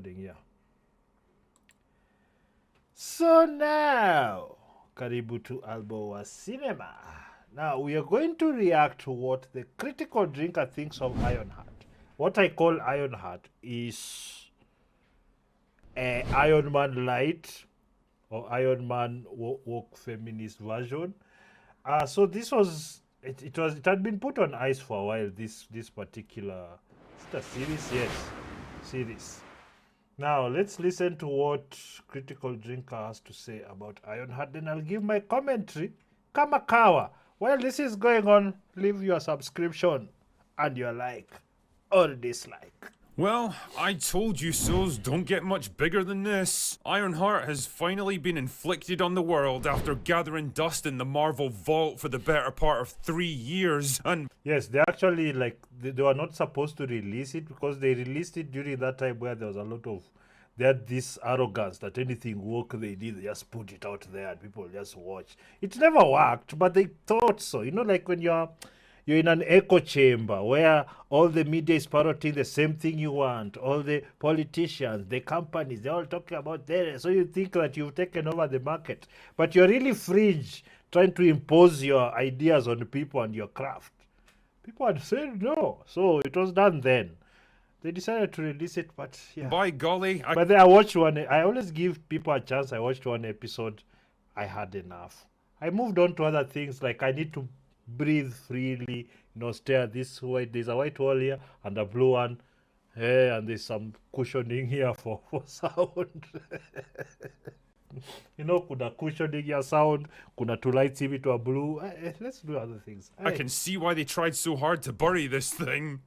recording, yeah. So now, karibu to Alboa Cinema. Now we are going to react to what the critical drinker thinks of Ironheart. What I call Ironheart is Iron Man Light or Iron Man woke feminist version. So this was it had been put on ice for a while. This particular is it a series? Yes, series. Now let's listen to what Critical Drinker has to say about Ironheart. Then I'll give my commentary. Kamakawa. While this is going on, leave your subscription and your like or dislike. Well, I told you so's don't get much bigger than this. Ironheart has finally been inflicted on the world after gathering dust in the Marvel vault for the better part of 3 years, and Yes, they actually they were not supposed to release it because they released it during that time where there was a lot of they had this arrogance that anything woke they did, they just put it out there and people just watch. It never worked, but they thought so. You know, like when you're in an echo chamber where all the media is parroting the same thing you want, all the politicians, the companies, they're all talking about that. So you think that you've taken over the market, but you're really fringe, trying to impose your ideas on people and your craft. People had said no, so it was done then. They decided to release it, but yeah. by golly, But then I watched one. I always give people a chance. I watched one episode. I had enough. I moved on to other things. Like I need to breathe freely. Stare at this white. There's a white wall here and a blue one. And there's some cushioning here for sound. Kuna cushioning here sound. Kuna two lights hivi to a blue. Let's do other things. I can see why they tried so hard to bury this thing.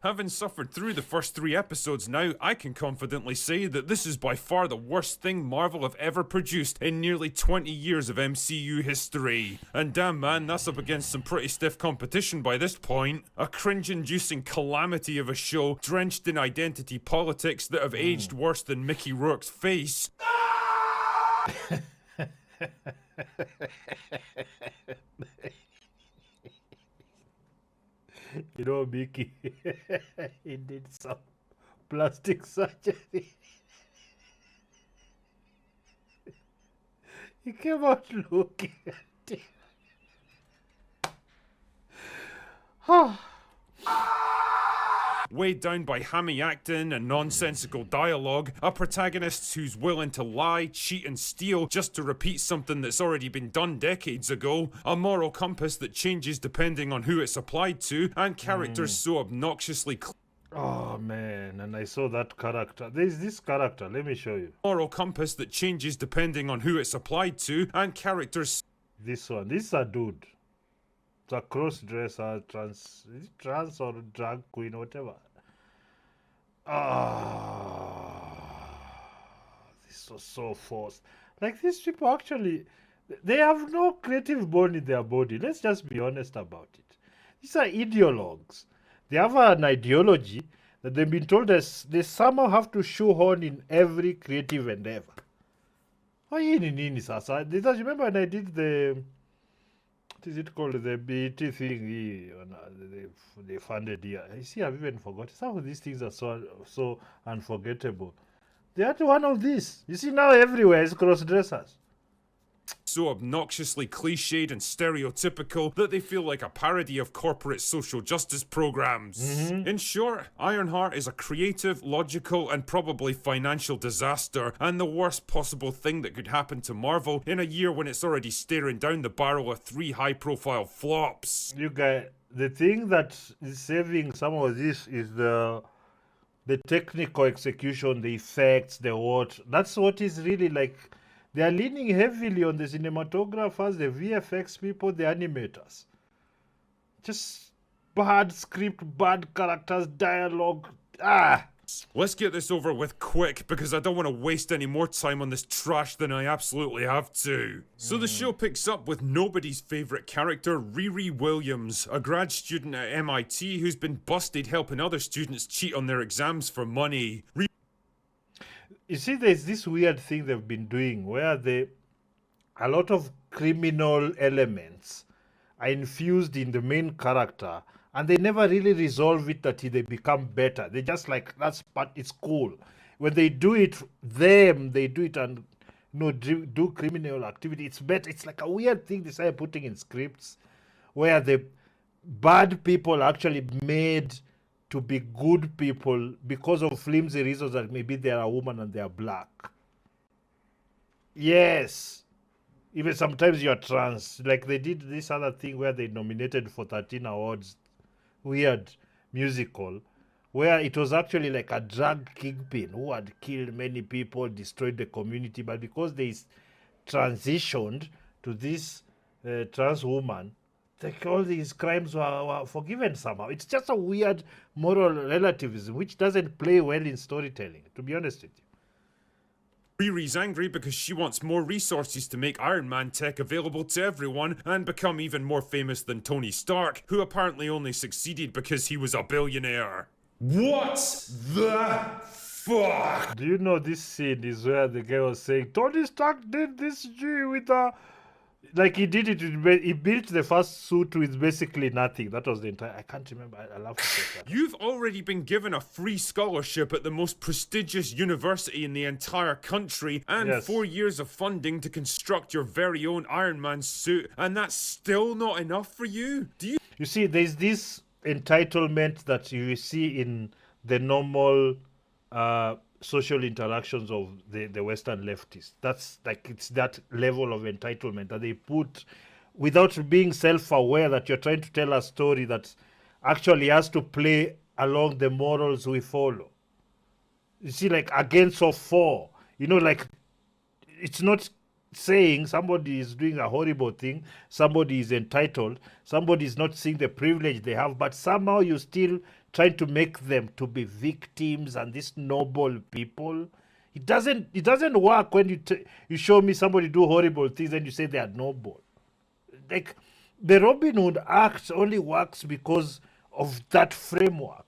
Having suffered through the first 3 episodes now, I can confidently say that this is by far the worst thing Marvel have ever produced in nearly 20 years of MCU history. And damn man, that's up against some pretty stiff competition by this point. A cringe-inducing calamity of a show drenched in identity politics that have aged worse than Mickey Rourke's face. Mickey, he did some plastic surgery. He came out looking at it. Weighed down by hammy acting and nonsensical dialogue, a protagonist who's willing to lie, cheat and steal just to repeat something that's already been done decades ago, a moral compass that changes depending on who it's applied to, and characters so obnoxiously Oh man, and I saw that character. There's this character, let me show you. moral compass that changes depending on who it's applied to, and characters This one. This is a dude. It's a cross-dresser, is it trans or drag queen, whatever. This was so forced. Like these people actually, they have no creative bone in their body. Let's just be honest about it. These are ideologues. They have an ideology that they've been told that they somehow have to shoehorn in every creative endeavor. Oh, nini sasa. Remember when I did the what is it called, the BT thing they funded here. I see, I've even forgotten. Some of these things are so unforgettable. They had one of these. You see now everywhere is cross-dressers. so obnoxiously cliched and stereotypical that they feel like a parody of corporate social justice programs. In short, Ironheart is a creative, logical, and probably financial disaster, and the worst possible thing that could happen to Marvel in a year when it's already staring down the barrel of 3 high-profile flops. You guys, the thing that is saving some of this is the technical execution, the effects, the what. That's what is really like. They are leaning heavily on the cinematographers, the VFX people, the animators. Just bad script, bad characters, dialogue. Let's get this over with quick, because I don't want to waste any more time on this trash than I absolutely have to. So the show picks up with nobody's favourite character, Riri Williams, a grad student at MIT who's been busted helping other students cheat on their exams for money. You see, there's this weird thing they've been doing where a lot of criminal elements are infused in the main character And they never really resolve it that they become better. They just like, that's part, it's cool. When they do it, they do it and do criminal activity. It's better. It's like a weird thing they started putting in scripts where the bad people are actually made to be good people because of flimsy reasons that maybe they are a woman and they are black. Yes. Even sometimes you're trans. Like they did this other thing where they nominated for 13 awards, weird musical, where it was actually like a drug kingpin who had killed many people, destroyed the community, but because they transitioned to this trans woman, like all these crimes were forgiven somehow. It's just a weird moral relativism which doesn't play well in storytelling, to be honest with you. Riri's angry because she wants more resources to make Iron Man tech available to everyone and become even more famous than Tony Stark, who apparently only succeeded because he was a billionaire. What the fuck? Do you know this scene is where the guy was saying, Tony Stark did this G with a... Like he did it, he built the first suit with basically nothing. That was the entire... I can't remember. I love to say that. You've already been given a free scholarship at the most prestigious university in the entire country and Yes. 4 years of funding to construct your very own Iron Man suit, and that's still not enough for you? Do you... You see, there's this entitlement that you see in the normal social interactions of the Western leftists. That's like, it's that level of entitlement that they put without being self-aware that you're trying to tell a story that actually has to play along the morals we follow. You see, like against or for, like it's not saying somebody is doing a horrible thing, somebody is entitled, somebody is not seeing the privilege they have, but somehow you still trying to make them to be victims and these noble people. It doesn't work when you show me somebody do horrible things and you say they are noble. Like the Robin Hood Act only works because of that framework.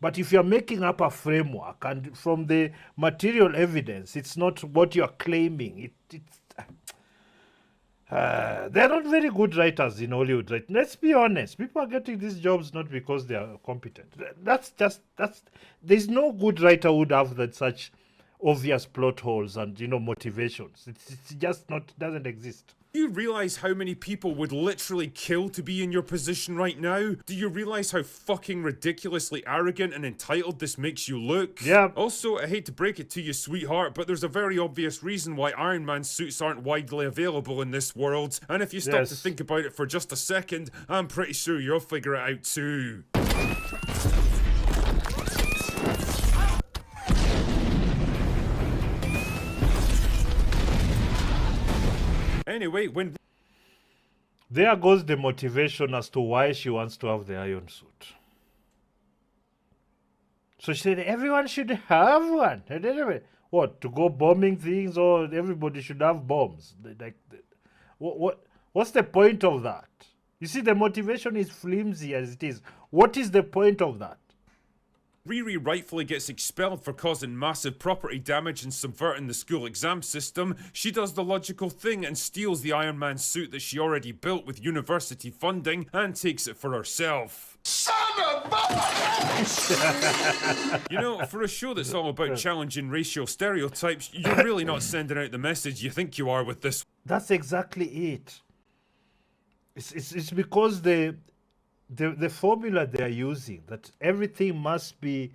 But if you're making up a framework and from the material evidence, it's not what you're claiming. They're not very good writers in Hollywood, right? Let's be honest. People are getting these jobs not because they are competent. There's no good writer who would have that such obvious plot holes and, motivations. It's just not, doesn't exist. Do you realize how many people would literally kill to be in your position right now? Do you realize how fucking ridiculously arrogant and entitled this makes you look? Yeah. Also, I hate to break it to you, sweetheart, but there's a very obvious reason why Iron Man suits aren't widely available in this world. And if you stop to think about it for just a second, I'm pretty sure you'll figure it out too. Anyway, when... There goes the motivation as to why she wants to have the iron suit. So she said, everyone should have one. And anyway, what, to go bombing things, or everybody should have bombs? What's the point of that? You see, the motivation is flimsy as it is. What is the point of that? Riri rightfully gets expelled for causing massive property damage and subverting the school exam system, she does the logical thing and steals the Iron Man suit that she already built with university funding and takes it for herself. Son of a... for a show that's all about challenging racial stereotypes, you're really not sending out the message you think you are with this. That's exactly it. It's because the formula they are using, that everything must be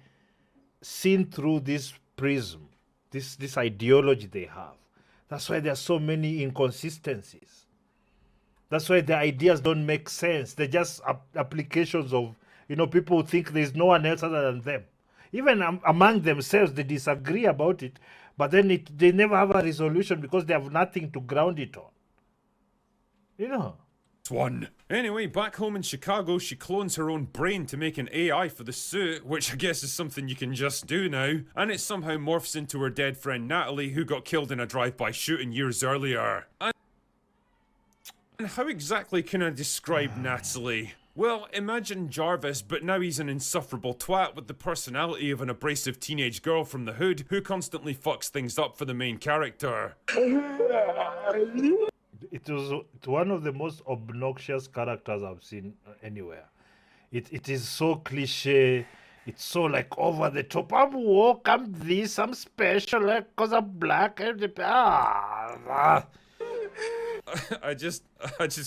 seen through this prism, this ideology they have. That's why there are so many inconsistencies. That's why the ideas don't make sense. They're just applications of, people who think there's no one else other than them. Even among themselves, they disagree about it, but then they never have a resolution because they have nothing to ground it on. One. Anyway, back home in Chicago, she clones her own brain to make an AI for the suit, which I guess is something you can just do now, and it somehow morphs into her dead friend Natalie, who got killed in a drive-by shooting years earlier. And how exactly can I describe Natalie? Well, imagine Jarvis, but now he's an insufferable twat with the personality of an abrasive teenage girl from the hood who constantly fucks things up for the main character. It was one of the most obnoxious characters I've seen anywhere. it is so cliche. It's so like over the top. I'm woke. I'm this. I'm special because I'm black. I just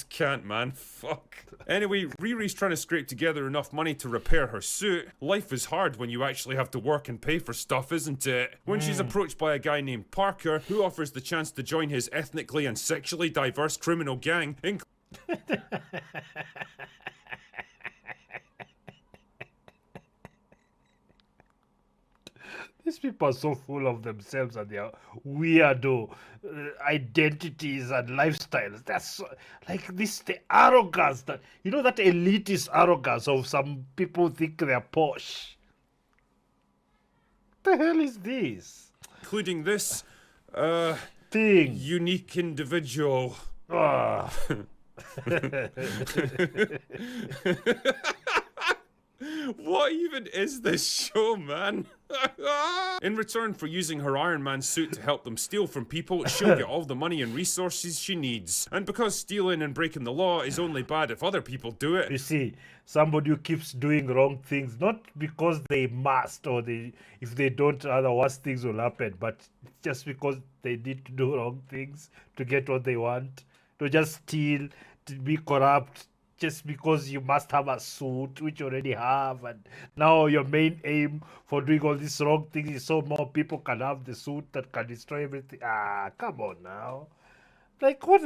can't, man. Fuck. Anyway, Riri's trying to scrape together enough money to repair her suit. Life is hard when you actually have to work and pay for stuff, isn't it? When she's approached by a guy named Parker, who offers the chance to join his ethnically and sexually diverse criminal gang, These people are so full of themselves and their weirdo identities and lifestyles. That's so, like this the arrogance that that elitist arrogance of some people think they're posh. What the hell is this including this, thing? unique individual. Ah. What even is this show, man? In return for using her Iron Man suit to help them steal from people, she'll get all the money and resources she needs. And because stealing and breaking the law is only bad if other people do You it, see, somebody who keeps doing wrong things, not because they must or if they don't, otherwise things will happen, but just because they need to do wrong things to get what they want, to just steal, to be corrupt, just because you must have a suit, which you already have, and now your main aim for doing all these wrong things is so more people can have the suit that can destroy everything. Come on now. Like, what?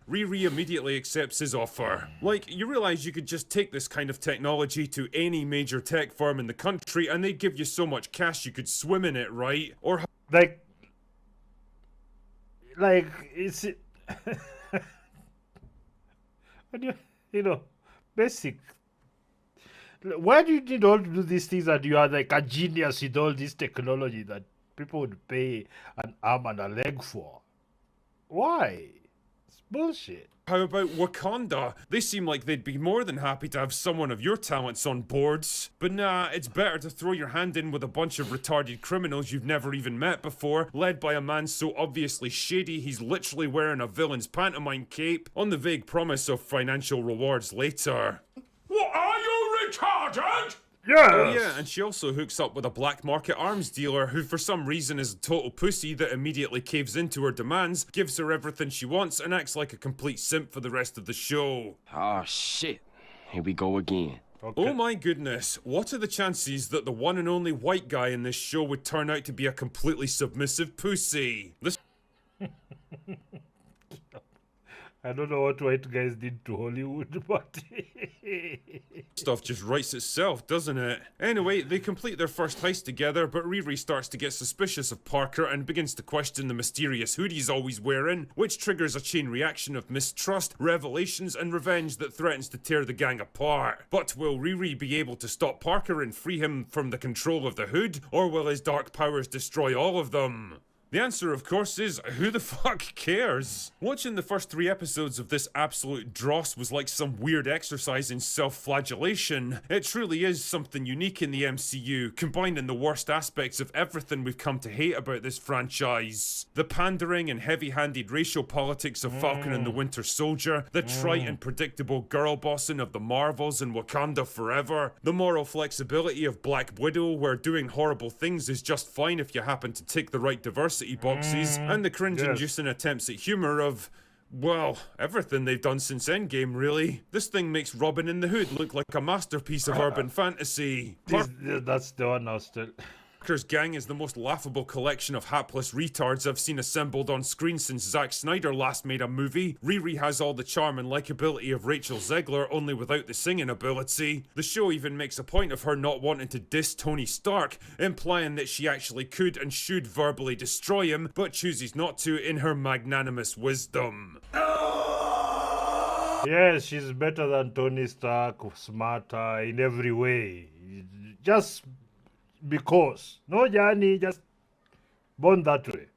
Riri immediately accepts his offer. Like, you realize you could just take this kind of technology to any major tech firm in the country and they'd give you so much cash you could swim in it, right? Or Like, it's... But basic. Why do you need all to do these things and you are like a genius with all this technology that people would pay an arm and a leg for? Why? It's bullshit. how about Wakanda? They seem like they'd be more than happy to have someone of your talents on boards. But nah, it's better to throw your hand in with a bunch of retarded criminals you've never even met before, led by a man so obviously shady he's literally wearing a villain's pantomime cape, on the vague promise of financial rewards later. What, are you retarded? Yes! Oh yeah, and she also hooks up with a black market arms dealer who for some reason is a total pussy that immediately caves into her demands, gives her everything she wants, and acts like a complete simp for the rest of the show. Oh shit. Here we go again. Oh my goodness, what are the chances that the one and only white guy in this show would turn out to be a completely submissive pussy? This I don't know what white guys did to Hollywood, but... stuff just writes itself, doesn't it? Anyway, they complete their first heist together, but Riri starts to get suspicious of Parker and begins to question the mysterious hood he's always wearing, which triggers a chain reaction of mistrust, revelations, and revenge that threatens to tear the gang apart. But will Riri be able to stop Parker and free him from the control of the hood, or will his dark powers destroy all of them? The answer, of course, is who the fuck cares? Watching the first 3 episodes of this absolute dross was like some weird exercise in self-flagellation. It truly is something unique in the MCU, combining the worst aspects of everything we've come to hate about this franchise. The pandering and heavy-handed racial politics of Falcon and the Winter Soldier, the trite and predictable girl bossing of the Marvels and Wakanda Forever, the moral flexibility of Black Widow, where doing horrible things is just fine if you happen to tick the right diversity boxes, and the cringe-inducing attempts at humour of, well, everything they've done since Endgame, really. This thing makes Robin in the Hood look like a masterpiece of urban fantasy. That's the one I was still... Parker's gang is the most laughable collection of hapless retards I've seen assembled on screen since Zack Snyder last made a movie. Riri has all the charm and likability of Rachel Zegler, only without the singing ability. The show even makes a point of her not wanting to diss Tony Stark, implying that she actually could and should verbally destroy him, but chooses not to in her magnanimous wisdom. Yes, she's better than Tony Stark, smarter in every way. Just because. No journey, just born that way.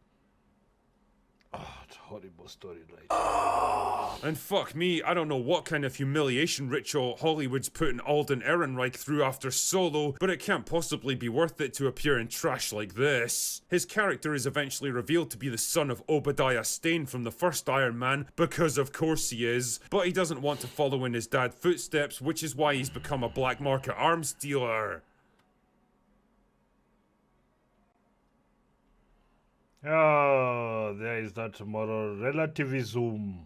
Oh, horrible story, right? And fuck me, I don't know what kind of humiliation ritual Hollywood's putting Alden Ehrenreich through after Solo, but it can't possibly be worth it to appear in trash like this. His character is eventually revealed to be the son of Obadiah Stane from the first Iron Man, because of course he is, but he doesn't want to follow in his dad's footsteps, which is why he's become a black market arms dealer. Oh, there is that moral relativism.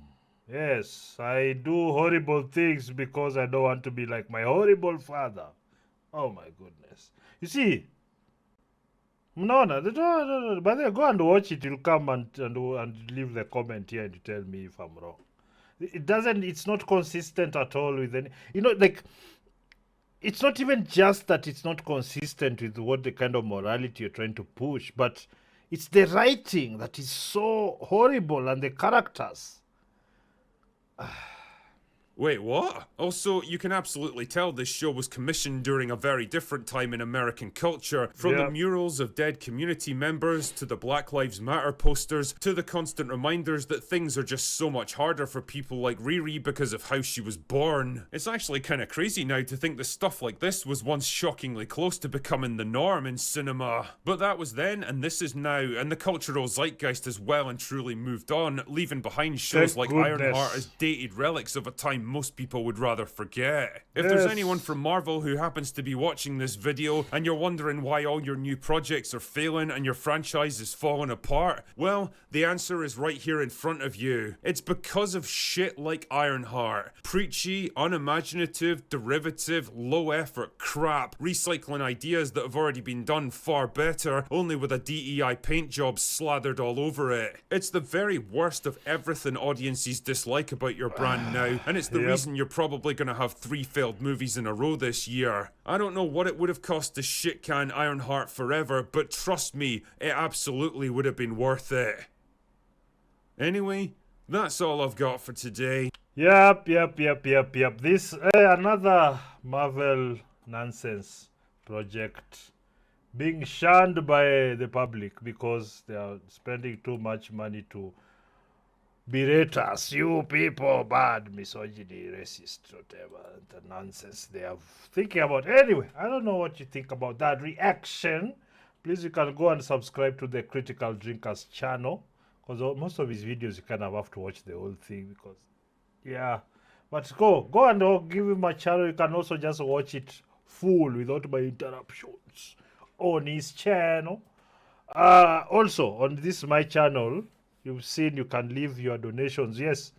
Yes, I do horrible things because I don't want to be like my horrible father. Oh my goodness. You see, no, by the way, go and watch it. You'll come and leave the comment here and tell me if I'm wrong. It's not consistent at all with any, like, it's not even just that it's not consistent with what the kind of morality you're trying to push, but it's the writing that is so horrible and the characters. Wait, what? Also, you can absolutely tell this show was commissioned during a very different time in American culture. From the murals of dead community members, to the Black Lives Matter posters, to the constant reminders that things are just so much harder for people like Riri because of how she was born. It's actually kinda crazy now to think that stuff like this was once shockingly close to becoming the norm in cinema. But that was then, and this is now, and the cultural zeitgeist has well and truly moved on, leaving behind shows like Ironheart as dated relics of a time most people would rather forget. If there's anyone from Marvel who happens to be watching this video and you're wondering why all your new projects are failing and your franchise is falling apart, well, the answer is right here in front of you. It's because of shit like Ironheart. Preachy, unimaginative, derivative, low effort crap, recycling ideas that have already been done far better, only with a DEI paint job slathered all over it. It's the very worst of everything audiences dislike about your brand now, and it's the reason you're probably gonna have 3 failed movies in a row this year. I don't know what it would have cost to shit can Ironheart forever, but trust me, it absolutely would have been worth it. Anyway, that's all I've got for today. Yep. This another Marvel nonsense project being shunned by the public because they are spending too much money to berate us. You people, bad, misogyny, racist, whatever, the nonsense they are thinking about. Anyway, I don't know what you think about that reaction. Please, you can go and subscribe to the Critical Drinkers channel, because most of his videos you kind of have to watch the whole thing, because but go and give him a channel. You can also just watch it full without my interruptions on his channel. Also on this my channel, you've seen you can leave your donations. Yes,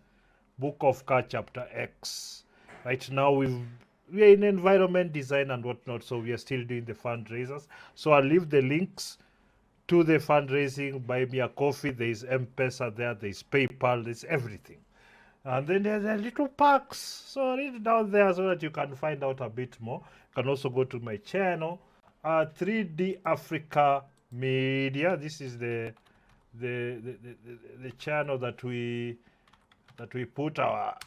Book of Car Chapter X. Right now we are in environment design and whatnot, so we are still doing the fundraisers. So I'll leave the links to the fundraising. Buy me a coffee. There is M-Pesa there. There is PayPal. There's everything. And then there's a little packs. So read down there so that you can find out a bit more. You can also go to my channel, 3D Africa Media. This is the channel that we put our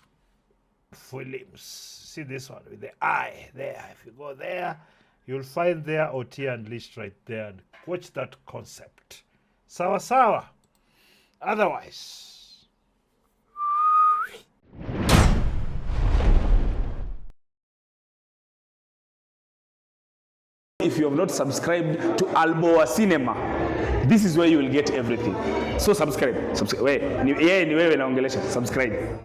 films. See this one with the eye there. If you go there, you'll find there OT Unleashed right there, and watch that concept. Sawa. Otherwise, if you have not subscribed to Alboa Cinema, this is where you will get everything. So subscribe. Wait, ni wewe naongelesha. Subscribe.